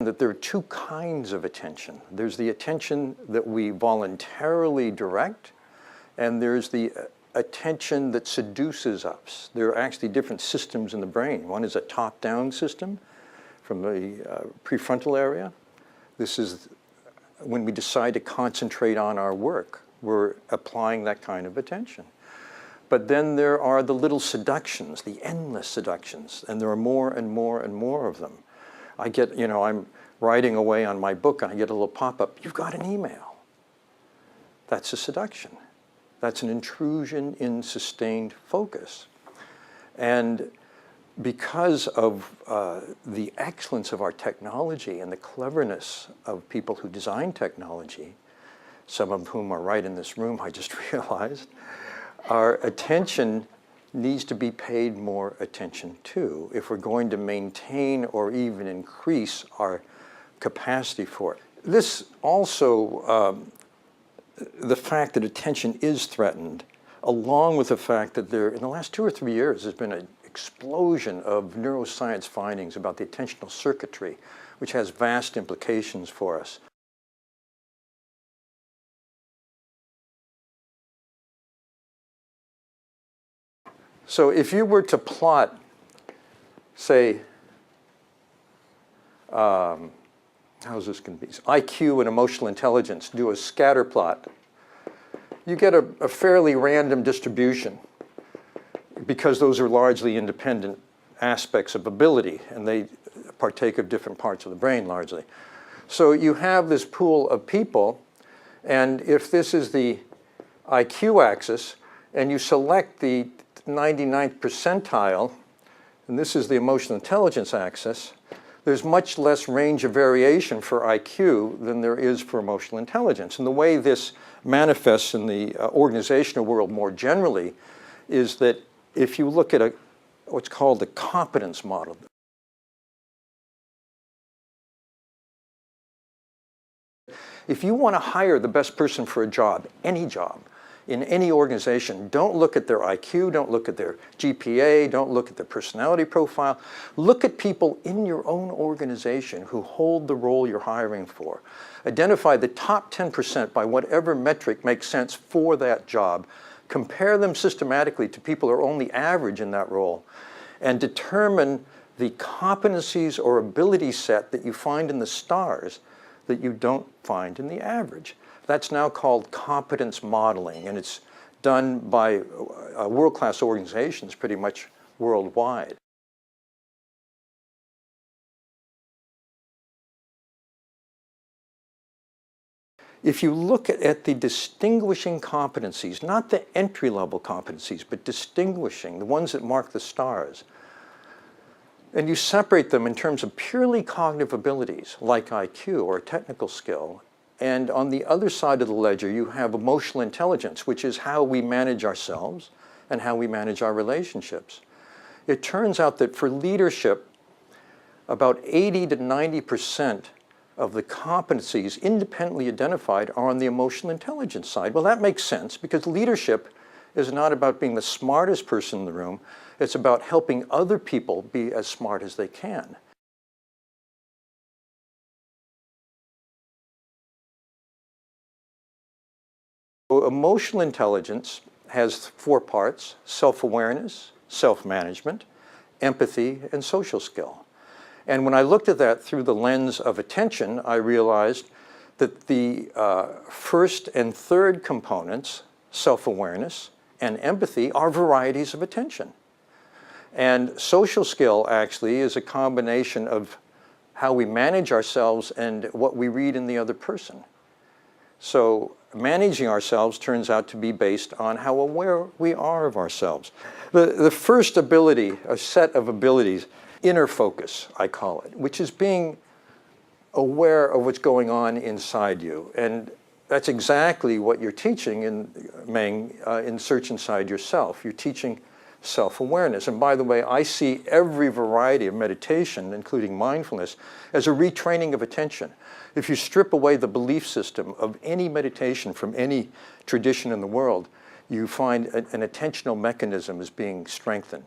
that there are two kinds of attention. There's the attention that we voluntarily direct, and there's the attention that seduces us. There are actually different systems in the brain. One is a top-down system from the prefrontal area. This is when we decide to concentrate on our work. We're applying that kind of attention. But then there are the little seductions, the endless seductions, and there are more and more and more of them. I get, I'm writing away on my book and I get a little pop-up, you've got an email. That's a seduction. That's an intrusion in sustained focus. And because of the excellence of our technology and the cleverness of people who design technology, some of whom are right in this room, I just realized, our attention needs to be paid more attention to if we're going to maintain or even increase our capacity for it. This also, the fact that attention is threatened, along with the fact that in the last 2 or 3 years, there's been an explosion of neuroscience findings about the attentional circuitry, which has vast implications for us. So if you were to plot, say, how's this going to be? IQ and emotional intelligence, do a scatter plot, you get a fairly random distribution because those are largely independent aspects of ability and they partake of different parts of the brain largely. So you have this pool of people, and if this is the IQ axis and you select the 99th percentile, and this is the emotional intelligence axis, there's much less range of variation for IQ than there is for emotional intelligence. And the way this manifests in the organizational world more generally is that if you look at what's called the competence model, if you want to hire the best person for a job, any job, in any organization, don't look at their IQ, don't look at their GPA, don't look at their personality profile. Look at people in your own organization who hold the role you're hiring for. Identify the top 10% by whatever metric makes sense for that job. Compare them systematically to people who are only average in that role, and determine the competencies or ability set that you find in the stars that you don't find in the average. That's now called competence modeling, and it's done by world-class organizations pretty much worldwide. If you look at the distinguishing competencies, not the entry-level competencies, but distinguishing, the ones that mark the stars, and you separate them in terms of purely cognitive abilities, like IQ or a technical skill, and on the other side of the ledger, you have emotional intelligence, which is how we manage ourselves and how we manage our relationships. It turns out that for leadership, about 80 to 90% of the competencies independently identified are on the emotional intelligence side. Well, that makes sense because leadership is not about being the smartest person in the room. It's about helping other people be as smart as they can. Emotional intelligence has 4 parts: self-awareness, self-management, empathy, and social skill. And when I looked at that through the lens of attention, I realized that the first and third components, self-awareness and empathy, are varieties of attention. And social skill actually is a combination of how we manage ourselves and what we read in the other person. So managing ourselves turns out to be based on how aware we are of ourselves. The first ability, a set of abilities, inner focus, I call it, which is being aware of what's going on inside you. And that's exactly what you're teaching in Meng, in Search Inside Yourself. You're teaching self-awareness. And by the way, I see every variety of meditation, including mindfulness, as a retraining of attention. If you strip away the belief system of any meditation from any tradition in the world, you find an attentional mechanism is being strengthened.